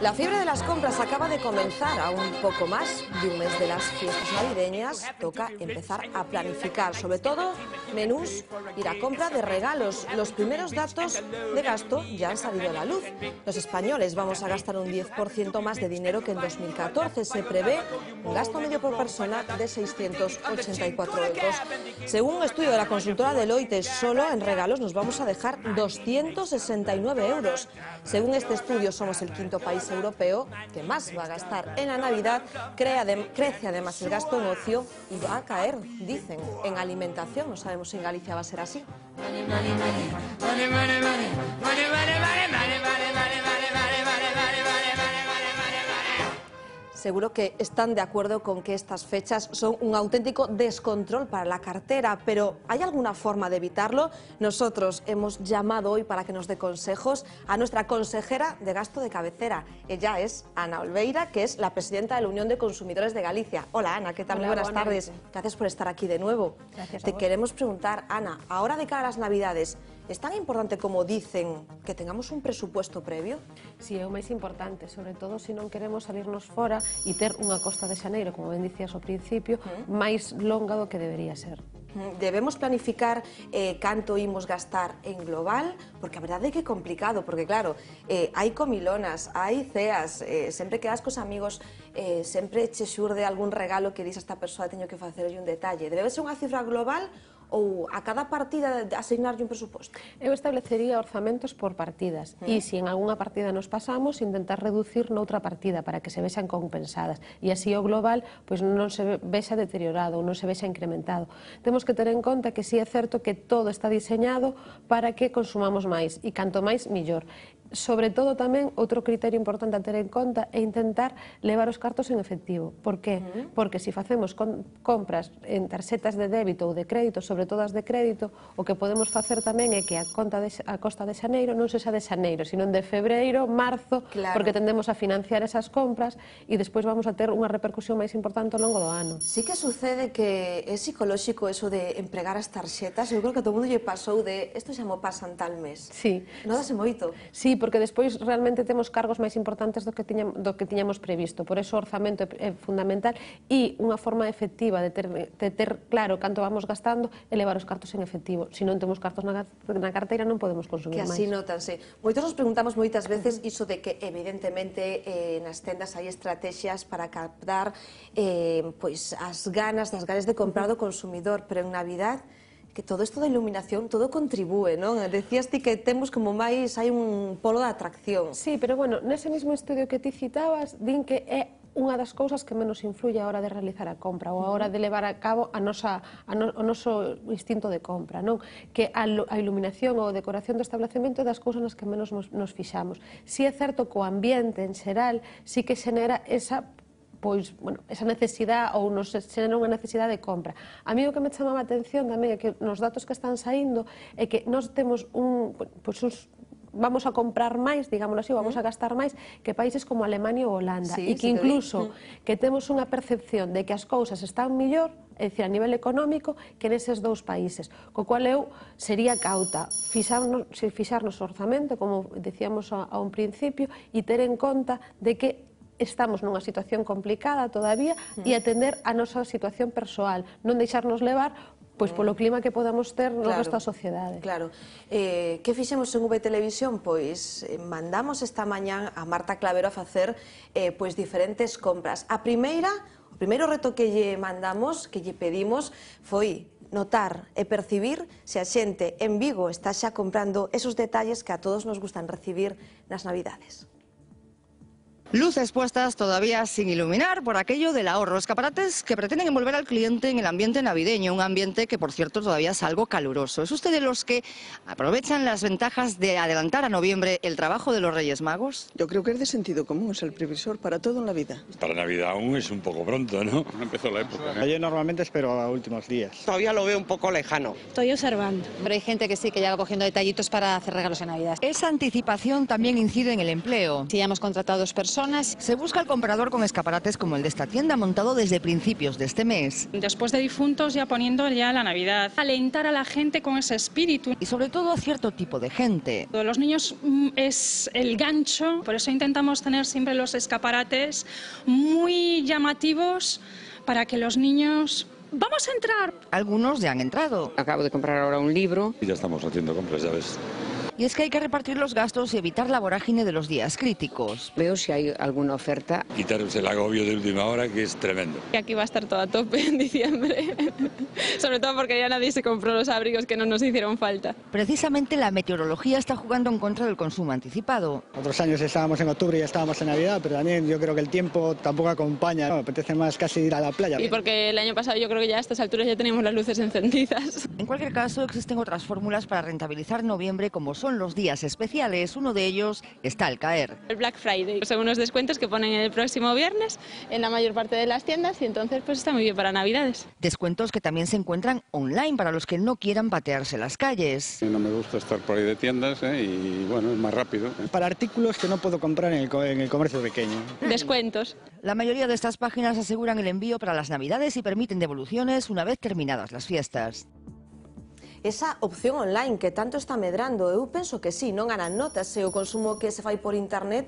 La fiebre de las compras acaba de comenzar. A un poco más de un mes de las fiestas navideñas toca empezar a planificar, sobre todo menús y la compra de regalos. Los primeros datos de gasto ya han salido a la luz. Los españoles vamos a gastar un 10% más de dinero que en 2014. Se prevé un gasto medio por persona de 684 euros. Según un estudio de la consultora Deloitte, solo en regalos nos vamos a dejar 269 euros. Según este estudio, somos el quinto país europeo que más va a gastar en la Navidad. Crece además el gasto en ocio y va a caer, dicen, en alimentación. No sabemos si en Galicia va a ser así. Seguro que están de acuerdo con que estas fechas son un auténtico descontrol para la cartera, pero ¿hay alguna forma de evitarlo? Nosotros hemos llamado hoy para que nos dé consejos a nuestra consejera de gasto de cabecera. Ella es Ana Olveira, que es la presidenta de la Unión de Consumidores de Galicia. Hola Ana, ¿qué tal? Muy buenas tardes. Gracias por estar aquí de nuevo. Gracias. Te queremos preguntar, Ana, ahora de cara a las Navidades, ¿es tan importante como dicen que tengamos un presupuesto previo? Si é o máis importante, sobre todo se non queremos salirnos fora e ter unha costa de xaneiro, como ben dicías ao principio, máis longa do que debería ser. Debemos planificar canto imos gastar en global, porque a verdade é que é complicado, porque claro, hai comilonas, hai ceas, sempre quedas cos amigos, sempre che xurde algún regalo que dis a esta persoa teño que facerlle un detalle. Debe ser unha cifra global ou a cada partida asignarlle un presuposto? Eu establecería orzamentos por partidas e se en algunha partida nos pasamos, intentar reducir noutra partida para que se vexan compensadas e así o global pois non se vexa deteriorado ou non se vexa incrementado. Temos que ter en conta que si é certo que todo está diseñado para que consumamos máis e canto máis, millor. Sobre todo tamén, outro criterio importante a ter en conta é intentar levar os cartos en efectivo. Por qué? Porque se facemos compras en tarxetas de débito ou de crédito, sobre todo as de crédito, o que podemos facer tamén é que a costa de xaneiro non sexa de xaneiro, sino de febreiro, marzo, porque tendemos a financiar esas compras e despois vamos a ter unha repercusión máis importante ao longo do ano. Sí que sucede que é psicolóxico eso de empregar as tarxetas. Eu creo que a todo mundo lle pasou de isto xa mo pasan tal mes. Sí. Nodase moito. Sí, porque despois realmente temos cargos máis importantes do que tiñamos previsto. Por eso o orzamento é fundamental e unha forma efectiva de ter claro canto vamos gastando é levar os cartos en efectivo. Se non temos cartos na carteira non podemos consumir máis. Que así nótanse. Moitos nos preguntamos moitas veces iso de que evidentemente nas tendas hai estrategias para captar pois as ganas de comprar do consumidor, pero en Navidad que todo isto da iluminación, todo contribúe, non? Decías ti que temos como máis, hai un polo de atracción. Sí, pero bueno, nese mismo estudio que ti citabas, din que é unha das cousas que menos influye a hora de realizar a compra ou a hora de levar a cabo o noso instinto de compra, non? Que a iluminación ou a decoración do establecemento é das cousas nas que menos nos fixamos. Si é certo que o ambiente en xeral si que xenera esa necesidade ou nos xenera unha necesidade de compra. A mí o que me chamaba a atención tamén é que nos datos que están saindo é que nós temos vamos a comprar máis, digámoslo así, vamos a gastar máis que países como Alemania ou Holanda e que incluso que temos unha percepción de que as cousas están mellor, é dicir, a nivel económico, que neses dous países. Co cual eu sería cauta, fixarnos o orzamento, como decíamos a un principio, e ter en conta de que estamos nunha situación complicada todavía e atender a nosa situación persoal, non deixarnos levar pois polo clima que podamos ter no resto da sociedade. Claro. Que fixemos en V Televisión? Pois mandamos esta mañán a Marta Clavero a facer pois diferentes compras. O primeiro reto que lle mandamos, que lle pedimos, foi notar e percibir se a xente en Vigo está xa comprando esos detalles que a todos nos gustan recibir nas Navidades. Luces puestas todavía sin iluminar por aquello del ahorro. Escaparates que pretenden envolver al cliente en el ambiente navideño, un ambiente que, por cierto, todavía es algo caluroso. ¿Es usted de los que aprovechan las ventajas de adelantar a noviembre el trabajo de los Reyes Magos? Yo creo que es de sentido común, es el previsor para todo en la vida. Para Navidad aún es un poco pronto, ¿no? No empezó la época, ¿eh? Yo normalmente espero a últimos días. Todavía lo veo un poco lejano. Estoy observando. Pero hay gente que sí, que ya va cogiendo detallitos para hacer regalos en Navidad. Esa anticipación también incide en el empleo. Si ya hemos contratado 2 personas, personas. Se busca al comprador con escaparates como el de esta tienda, montado desde principios de este mes. Después de difuntos, ya poniendo ya la Navidad. Alentar a la gente con ese espíritu. Y sobre todo a cierto tipo de gente. Los niños es el gancho, por eso intentamos tener siempre los escaparates muy llamativos para que los niños... ¡Vamos a entrar! Algunos ya han entrado. Acabo de comprar ahora un libro. Y ya estamos haciendo compras, ya ves. Y es que hay que repartir los gastos y evitar la vorágine de los días críticos. Veo si hay alguna oferta. Quitaros el agobio de última hora, que es tremendo. Y aquí va a estar todo a tope en diciembre. Sobre todo porque ya nadie se compró los abrigos que no nos hicieron falta. Precisamente la meteorología está jugando en contra del consumo anticipado. Otros años estábamos en octubre y ya estábamos en Navidad, pero también yo creo que el tiempo tampoco acompaña. Me apetece más casi ir a la playa. Y porque el año pasado yo creo que ya a estas alturas ya teníamos las luces encendidas. En cualquier caso, existen otras fórmulas para rentabilizar noviembre, como son los días especiales. Uno de ellos está al caer. El Black Friday son unos descuentos que ponen el próximo viernes en la mayor parte de las tiendas y entonces pues está muy bien para Navidades. Descuentos que también se encuentran online para los que no quieran patearse las calles. No me gusta estar por ahí de tiendas y bueno, es más rápido. Para artículos que no puedo comprar en el comercio pequeño. Descuentos. La mayoría de estas páginas aseguran el envío para las Navidades y permiten devoluciones una vez terminadas las fiestas. Esa opción online que tanto está medrando, eu penso que sí, non ganan notas se o consumo que se fai por internet,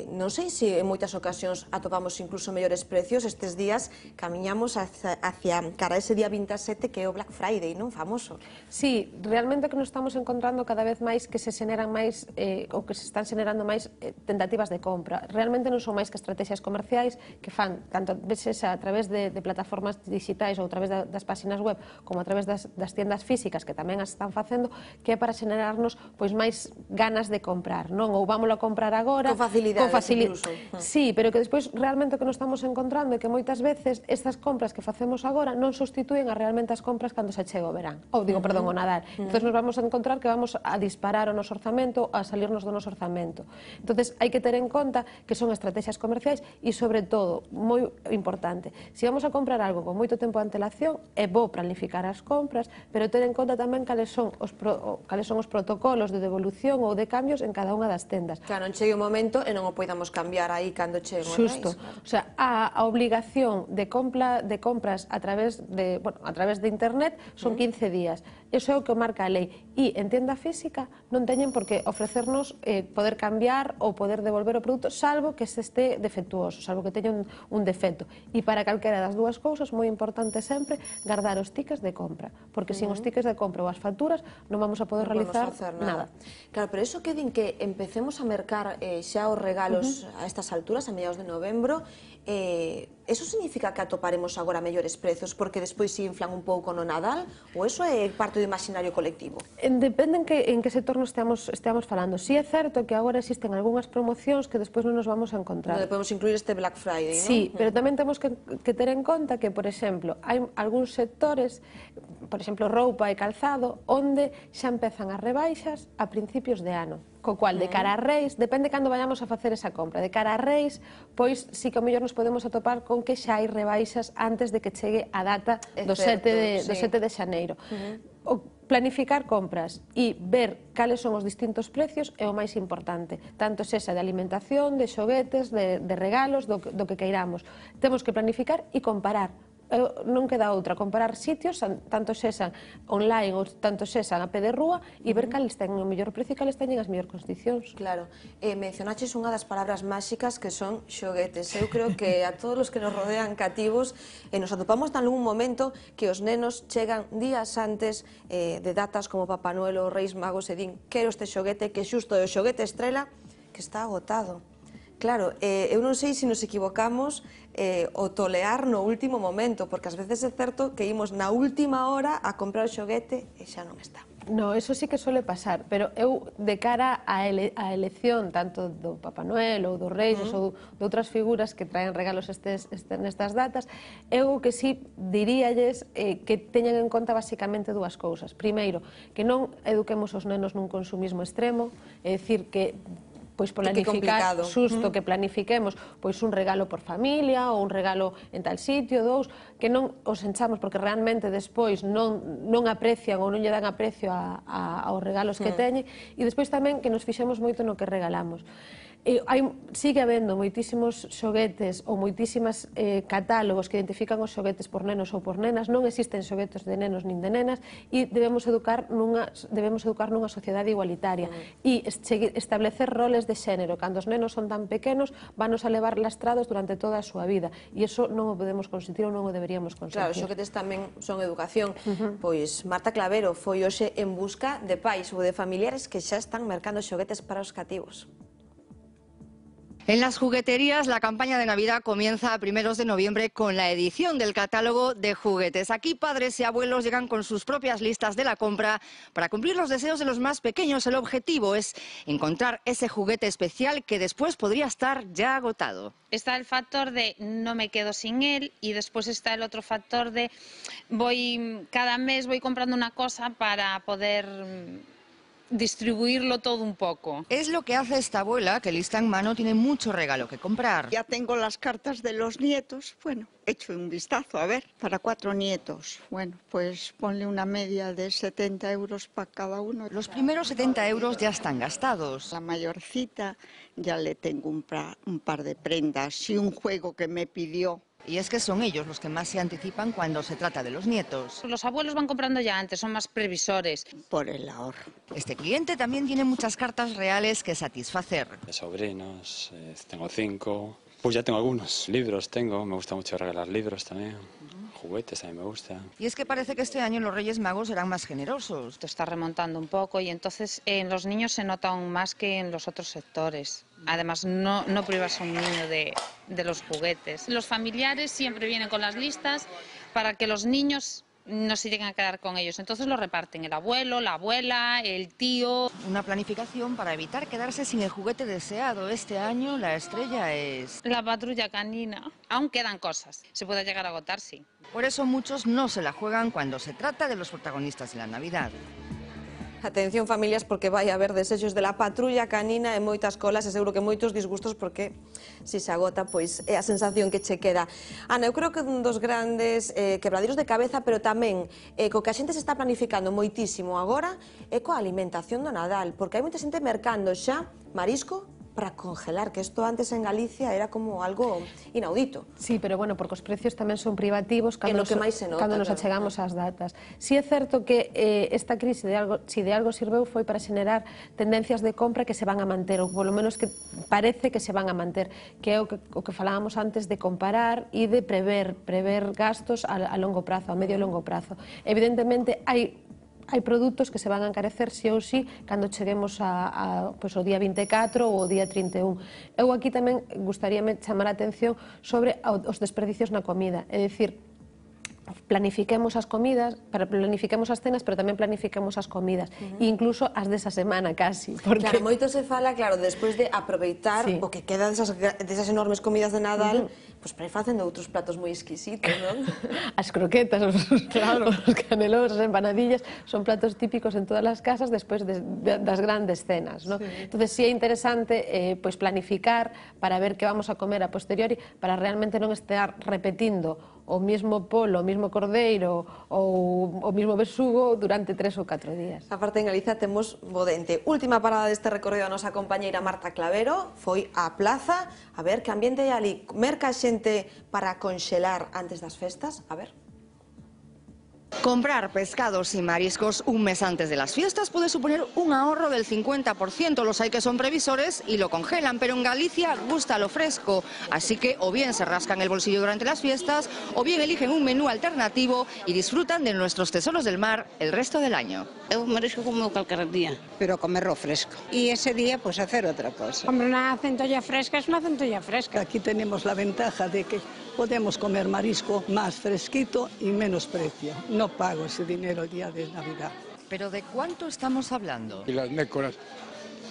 non sei se en moitas ocasións atopamos incluso mellores precios. Estes días camiñamos hacia cara a ese día 27 que é o Black Friday, non, famoso. Sí, realmente que nos estamos encontrando cada vez máis que se xeneran máis ou que se están xenerando máis tentativas de compra. Realmente non son máis que estrategias comerciais que fan, tanto veces a través de plataformas digitais ou a través das páxinas web como a través das tiendas físicas que tamén as están facendo, que é para xenerarnos pois máis ganas de comprar, non? Ou vámoslo a comprar agora con facilidades incluso. Sí, pero que despois realmente o que nos estamos encontrando é que moitas veces estas compras que facemos agora non substituen a realmente as compras cando se chega o verán, ou digo, perdón, o Nadal. Entón nos vamos a encontrar que vamos a disparar o noso orzamento, a salirnos do noso orzamento. Entón hai que ter en conta que son estrategias comerciais e sobre todo, moi importante, se vamos a comprar algo con moito tempo de antelación, é bo planificar as compras, pero ter en conta tamén cales son os protocolos de devolución ou de cambios en cada unha das tendas. Claro, non chegue o momento e non o podamos cambiar aí cando chegue o Xusto. Reis. O sea, a obligación de compras a través de internet son 15 días. Iso é o que marca a lei. E en tienda física non teñen por que ofrecernos poder cambiar ou poder devolver o produto, salvo que se este defectuoso, salvo que teña un defecto. E para calquera das dúas cousas, moi importante sempre, guardar os tickets de compra, porque sin os tickets de compra ou as facturas non vamos a poder realizar nada. Claro, pero eso que din que empecemos a mercar xa os regalos a estas alturas, a mediados de novembro, eso significa que atoparemos agora mellores prezos porque despois se inflan un pouco no Nadal, ou eso é parte do imaginario colectivo? Depende en que sector nos esteamos falando. Si é certo que agora existen algunhas promocións que despois non nos vamos a encontrar. Onde podemos incluir este Black Friday, non? Sí, pero tamén temos que ter en conta que, por exemplo, hai algúns sectores, por exemplo, roupa e calzado, onde xa empezan as rebaixas a principios de ano. Co cual, de cara a Reis, depende cando vayamos a facer esa compra, de cara a Reis, pois sí que ao mellor nos podemos atopar con que xa hai rebaixas antes de que chegue a data do 7 de xaneiro. Planificar compras e ver cales son os distintos precios é o máis importante, tanto sexa de alimentación, de xoguetes, de regalos, do que queiramos. Temos que planificar e comparar. Non queda outra, comparar sitios, tanto sexan online ou tanto sexan a pé de rúa, e ver cales ten o mellor precio e cales teñen as mellores condicións. Claro, mencionaches unha das palabras máxicas que son xoguetes. Eu creo que a todos os que nos rodean cativos nos atopamos nalgún momento que os nenos chegan días antes de datas como Papá Noel ou Reis Magos e din quero este xoguete, que xusto é o xoguete estrela que está agotado. Claro, eu non sei se nos equivocamos o tolear no último momento, porque ás veces é certo que imos na última hora a comprar o xoguete e xa non está. No, eso sí que suele pasar, pero eu, de cara á elección tanto do Papá Noel ou dos Reis ou de outras figuras que traen regalos nestas datas, eu que sí diríalles que teñan en conta basicamente dúas cousas. Primeiro, que non eduquemos os nenos nun consumismo extremo, é dicir, que pois planificar susto, que planifiquemos pois un regalo por familia ou un regalo en tal sitio, dous, que non os enchamos porque realmente despois non aprecian ou non lle dan aprecio aos regalos que teñen, e despois tamén que nos fixemos moito no que regalamos. Sigue habendo moitísimos xoguetes ou moitísimas catálogos que identifican os xoguetes por nenos ou por nenas, non existen xoguetes de nenos nin de nenas, e debemos educar nunha sociedade igualitaria e establecer roles de xénero. Cando os nenos son tan pequenos, vanos a levar lastrados durante toda a súa vida, e iso non o podemos consentir ou non o deberíamos consentir. Claro, os xoguetes tamén son educación. Pois Marta Clavero foi hoxe en busca de pais ou de familiares que xa están mercando xoguetes para os cativos. En las jugueterías, la campaña de Navidad comienza a primeros de noviembre con la edición del catálogo de juguetes. Aquí padres y abuelos llegan con sus propias listas de la compra para cumplir los deseos de los más pequeños. El objetivo es encontrar ese juguete especial que después podría estar ya agotado. Está el factor de no me quedo sin él, y después está el otro factor de cada mes voy comprando una cosa para poder distribuirlo todo un poco. Es lo que hace esta abuela, que lista en mano tiene mucho regalo que comprar. Ya tengo las cartas de los nietos, bueno, he hecho un vistazo, a ver, para 4 nietos. Bueno, pues ponle una media de 70 euros para cada uno. Los primeros 70 euros ya están gastados. La mayorcita ya le tengo un par de prendas y un juego que me pidió. Y es que son ellos los que más se anticipan cuando se trata de los nietos. Los abuelos van comprando ya antes, son más previsores. Por el ahorro. Este cliente también tiene muchas cartas reales que satisfacer. De sobrinos, tengo 5. Pues ya tengo algunos. Libros tengo, me gusta mucho regalar libros también. Juguetes también me gusta. Y es que parece que este año los Reyes Magos serán más generosos. Esto está remontando un poco, y entonces en los niños se nota aún más que en los otros sectores. Además, no privas a un niño de los juguetes. Los familiares siempre vienen con las listas para que los niños no se lleguen a quedar con ellos. Entonces lo reparten el abuelo, la abuela, el tío. Una planificación para evitar quedarse sin el juguete deseado. Este año la estrella es la patrulla canina. Aún quedan cosas. Se puede llegar a agotar, sí. Por eso muchos no se la juegan cuando se trata de los protagonistas de la Navidad. Atención, familias, porque vai haber desexos de la patrulla canina e moitas colas e seguro que moitos disgustos, porque se agota, pois é a sensación que che queda. Ana, eu creo que un dos grandes quebraderos de cabeza, pero tamén co que a xente se está planificando moitísimo agora é coa alimentación do Nadal, porque hai moita xente mercando xa marisco para congelar, que isto antes en Galicia era como algo inaudito. Sí, pero bueno, porque os precios tamén son privativos cando nos achegamos ás datas. Si é certo que esta crise si de algo sirveu foi para xenerar tendencias de compra que se van a manter, ou polo menos que parece que se van a manter, que é o que falábamos antes de comparar e de prever gastos a longo prazo, a medio e longo prazo. Evidentemente, hai produtos que se van a encarecer sí ou sí cando cheguemos ao día 24 ou ao día 31. Eu aquí tamén gustaríame chamar a atención sobre os desperdicios na comida, é dicir, planifiquemos as comidas, planifiquemos as cenas, pero tamén planifiquemos as comidas, incluso as desa semana casi. Claro, moito se fala, claro, despois de aproveitar o que queda desas enormes comidas de Nadal, pois para ir facendo outros platos moi exquisitos, non? As croquetas, os canelós, as empanadillas, son platos típicos en todas as casas despois das grandes cenas, non? Entón, si é interesante planificar para ver que vamos a comer a posteriori, para realmente non estar repetindo o mismo polo, o mismo cordeiro ou o mismo besugo durante 3 ou 4 días. A parte en Galicia temos bodente. Última parada deste recorrido a nosa compañeira Marta Clavero foi á plaza, a ver que ambiente hai ali. Merca xente para conxelar antes das festas, a ver. Comprar pescados y mariscos un mes antes de las fiestas puede suponer un ahorro del 50%. Los hay que son previsores y lo congelan, pero en Galicia gusta lo fresco. Así que o bien se rascan el bolsillo durante las fiestas, o bien eligen un menú alternativo y disfrutan de nuestros tesoros del mar el resto del año. Eu marisco como cualquier día, pero comerlo fresco. Y ese día pues hacer otra cosa. Hombre, una centolla fresca es una centolla fresca. Aquí tenemos la ventaja de que podemos comer marisco más fresquito y menos precio. No pago ese dinero el día de Navidad. ¿Pero de cuánto estamos hablando? Y las nécoras,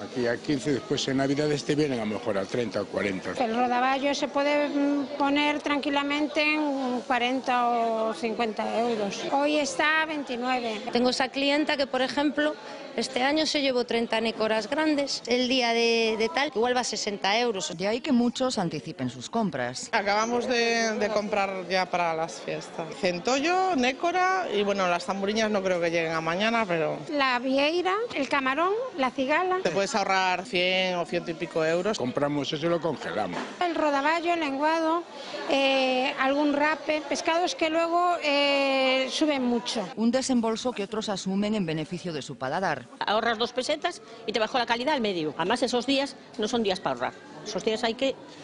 aquí a 15, después en Navidades te vienen a lo mejor a 30 o 40. El rodaballo se puede poner tranquilamente en 40 o 50 euros. Hoy está a 29. Tengo esa clienta que, por ejemplo, Este año se llevó 30 nécoras grandes, el día de tal, igual va a 60 euros. De ahí que muchos anticipen sus compras. Acabamos de comprar ya para las fiestas. Centollo, nécora y bueno, las tamburiñas no creo que lleguen a mañana, pero... La vieira, el camarón, la cigala. Te puedes ahorrar 100 o 100 y pico euros. Compramos eso y lo congelamos. El rodaballo, el lenguado, algún rape, pescados que luego suben mucho. Un desembolso que otros asumen en beneficio de su paladar. Ahorras 2 pesetas y te bajó la calidad al medio. Además, esos días no son días para ahorrar. Esos días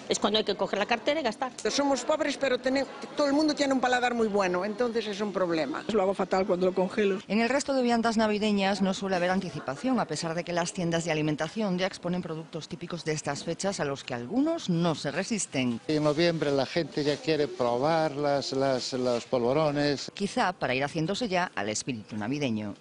es cuando hay que coger la cartera y gastar. Somos pobres, pero todo el mundo tiene un paladar muy bueno, entonces es un problema. Lo hago fatal cuando lo congelo. En el resto de viandas navideñas no suele haber anticipación, a pesar de que las tiendas de alimentación ya exponen productos típicos de estas fechas a los que algunos no se resisten. En noviembre la gente ya quiere probar los polvorones. Quizá para ir haciéndose ya al espíritu navideño.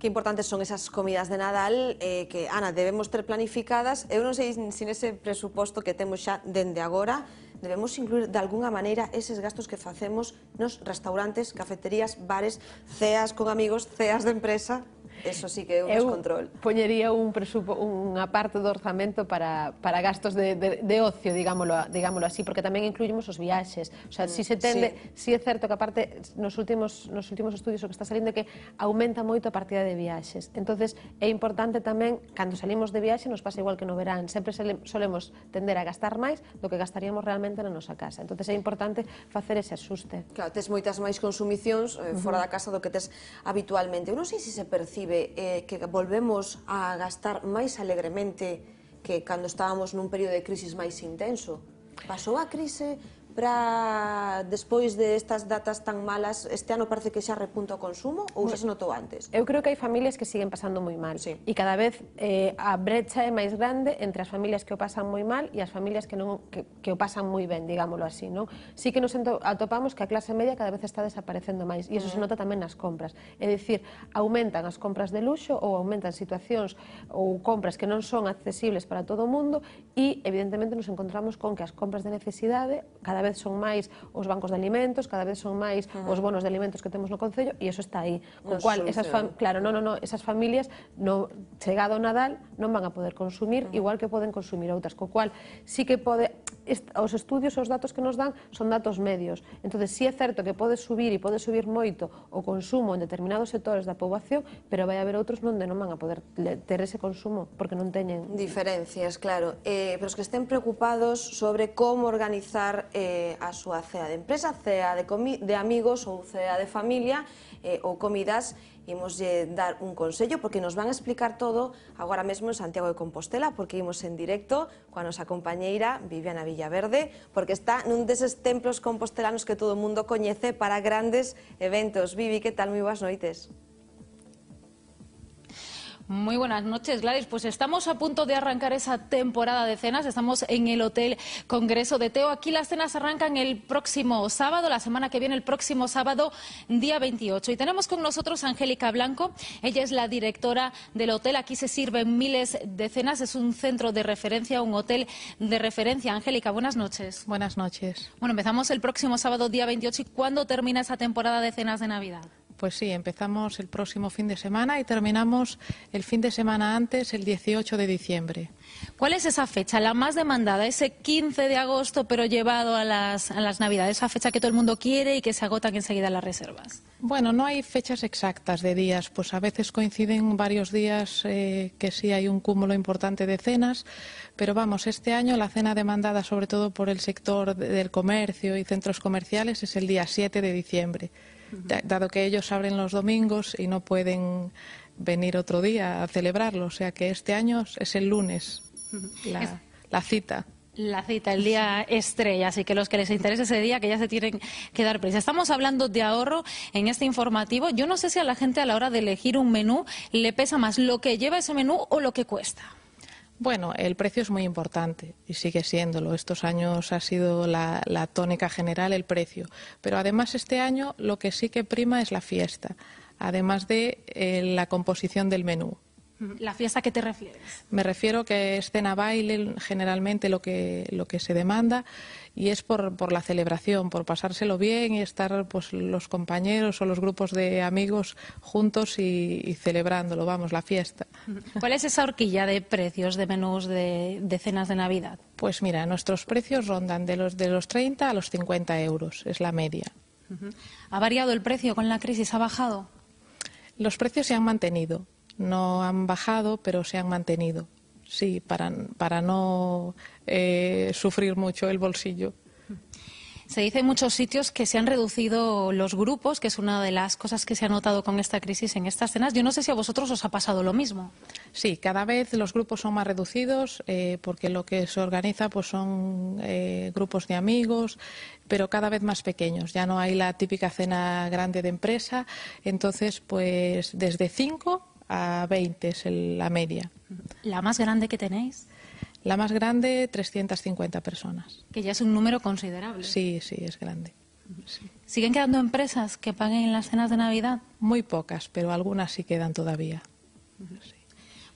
Que importantes son esas comidas de Nadal que, Ana, debemos ter planificadas. Eu non sei sin ese presuposto que temos xa dende agora, debemos incluir de alguna maneira eses gastos que facemos nos restaurantes, cafeterías, bares, ceas con amigos, ceas de empresa. Eso sí que é un descontrol. Poñería unha parte do orzamento para gastos de ocio, digámoslo así, porque tamén incluímos os viaxes. O sea, si se tende, si é certo que aparte nos últimos estudios o que está salindo é que aumenta moito a partida de viaxes. Entonces é importante tamén, cando salimos de viaxe, nos pasa igual que no verán, sempre solemos tender a gastar máis do que gastaríamos realmente na nosa casa. Entonces é importante facer ese axuste. Claro, tes moitas máis consumicións fora da casa do que tes habitualmente. Eu non sei se se percibe que volvemos a gastar máis alegremente que cando estábamos nun período de crisis máis intenso. Pasou a crise para despois de estas datas tan malas, este ano parece que xa repunta o consumo ou xa se notou antes? Eu creo que hai familias que siguen pasando moi mal e cada vez a brecha é máis grande entre as familias que o pasan moi mal e as familias que o pasan moi ben, digámoslo así, non? Sí que nos atopamos que a clase media cada vez está desaparecendo máis e iso se nota tamén nas compras. É dicir, aumentan as compras de luxo ou aumentan situacións ou compras que non son accesibles para todo o mundo e evidentemente nos encontramos con que as compras de necesidade cada vez son máis os bancos de alimentos, cada vez son máis os bonos de alimentos que temos no Concello e iso está aí. Con cual, esas familias, chegado o Nadal, non van a poder consumir igual que poden consumir outras. Con cual, sí que os estudios, os datos que nos dan son datos medios. Entón, sí é certo que pode subir e pode subir moito o consumo en determinados sectores da poboación, pero vai haber outros onde non van a poder ter ese consumo porque non teñen... Diferencias, claro. Pero os que estén preocupados sobre como organizar a súa cea de empresa, cea de amigos ou cea de familia ou comidas, imos dar un consello porque nos van a explicar todo agora mesmo en Santiago de Compostela, porque imos en directo coa nosa compañeira Viviana Villaverde, porque está nun deses templos compostelanos que todo o mundo coñece para grandes eventos. Vivi, que tal? Moi boas noites. Muy buenas noches, Gladys. Pues estamos a punto de arrancar esa temporada de cenas. Estamos en el Hotel Congreso de Teo. Aquí las cenas arrancan el próximo sábado, la semana que viene, el próximo sábado, día 28. Y tenemos con nosotros a Angélica Blanco. Ella es la directora del hotel. Aquí se sirven miles de cenas. Es un centro de referencia, un hotel de referencia. Angélica, buenas noches. Buenas noches. Bueno, empezamos el próximo sábado, día 28. ¿Y cuándo termina esa temporada de cenas de Navidad? Pues sí, empezamos el próximo fin de semana y terminamos el fin de semana antes, el 18 de diciembre. ¿Cuál es esa fecha, la más demandada, ese 15 de agosto, pero llevado a las Navidades, esa fecha que todo el mundo quiere y que se agotan enseguida las reservas? Bueno, no hay fechas exactas de días, pues a veces coinciden varios días que sí hay un cúmulo importante de cenas, pero vamos, este año la cena demandada sobre todo por el sector del comercio y centros comerciales es el día 7 de diciembre. Dado que ellos abren los domingos y no pueden venir otro día a celebrarlo, o sea que este año es el lunes, la cita. La cita, el día estrella, así que los que les interese ese día que ya se tienen que dar prisa. Estamos hablando de ahorro en este informativo. Yo no sé si a la gente a la hora de elegir un menú le pesa más lo que lleva ese menú o lo que cuesta. Bueno, el precio es muy importante y sigue siéndolo. Estos años ha sido la tónica general el precio. Pero además este año lo que sí que prima es la fiesta, además de la composición del menú. ¿La fiesta a qué te refieres? Me refiero que es cena baile, generalmente lo que se demanda, y es por la celebración, por pasárselo bien y estar pues los compañeros o los grupos de amigos juntos y celebrándolo, vamos, la fiesta. ¿Cuál es esa horquilla de precios de menús de cenas de Navidad? Pues mira, nuestros precios rondan de los 30 a los 50 euros, es la media. ¿Ha variado el precio con la crisis? ¿Ha bajado? Los precios se han mantenido. No han bajado, pero se han mantenido, sí, para no sufrir mucho el bolsillo. Se dice en muchos sitios que se han reducido los grupos, que es una de las cosas que se ha notado con esta crisis en estas cenas. Yo no sé si a vosotros os ha pasado lo mismo. Sí, cada vez los grupos son más reducidos porque lo que se organiza pues son grupos de amigos, pero cada vez más pequeños. Ya no hay la típica cena grande de empresa, entonces pues desde 5 a 20 es la media. ¿La más grande que tenéis? La más grande, 350 personas. Que ya es un número considerable. Sí, sí, es grande. Sí. ¿Siguen quedando empresas que paguen las cenas de Navidad? Muy pocas, pero algunas sí quedan todavía. Sí.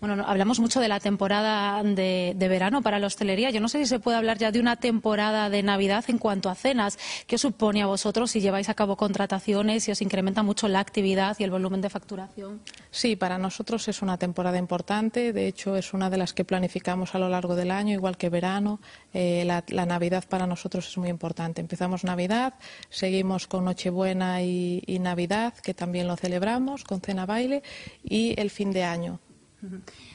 Bueno, hablamos mucho de la temporada de verano para la hostelería. Yo no sé si se puede hablar ya de una temporada de Navidad en cuanto a cenas. ¿Qué os supone a vosotros si lleváis a cabo contrataciones y os incrementa mucho la actividad y el volumen de facturación? Sí, para nosotros es una temporada importante. De hecho, es una de las que planificamos a lo largo del año, igual que verano. La Navidad para nosotros es muy importante. Empezamos Navidad, seguimos con Nochebuena y Navidad, que también lo celebramos, con cena baile, y el fin de año.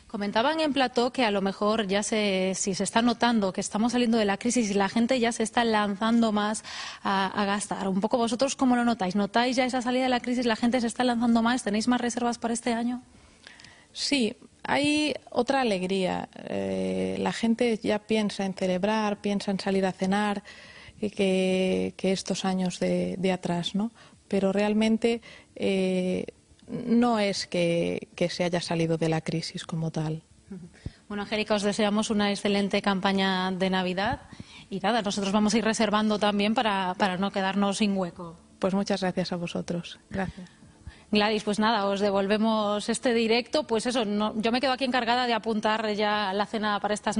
Comentaban en plató que a lo mejor ya si se está notando que estamos saliendo de la crisis y la gente ya se está lanzando más a gastar. Un poco vosotros, ¿cómo lo notáis? ¿Notáis ya esa salida de la crisis? ¿La gente se está lanzando más? ¿Tenéis más reservas para este año? Sí, hay otra alegría. La gente ya piensa en celebrar, piensa en salir a cenar que estos años de atrás, ¿no? Pero realmente no es que se haya salido de la crisis como tal. Bueno, Angélica, os deseamos una excelente campaña de Navidad y nada, nosotros vamos a ir reservando también para no quedarnos sin hueco. Pues muchas gracias a vosotros. Gracias. Gladys, pues nada, os devolvemos este directo. Pues eso, yo me quedo aquí encargada de apuntar ya la cena para estas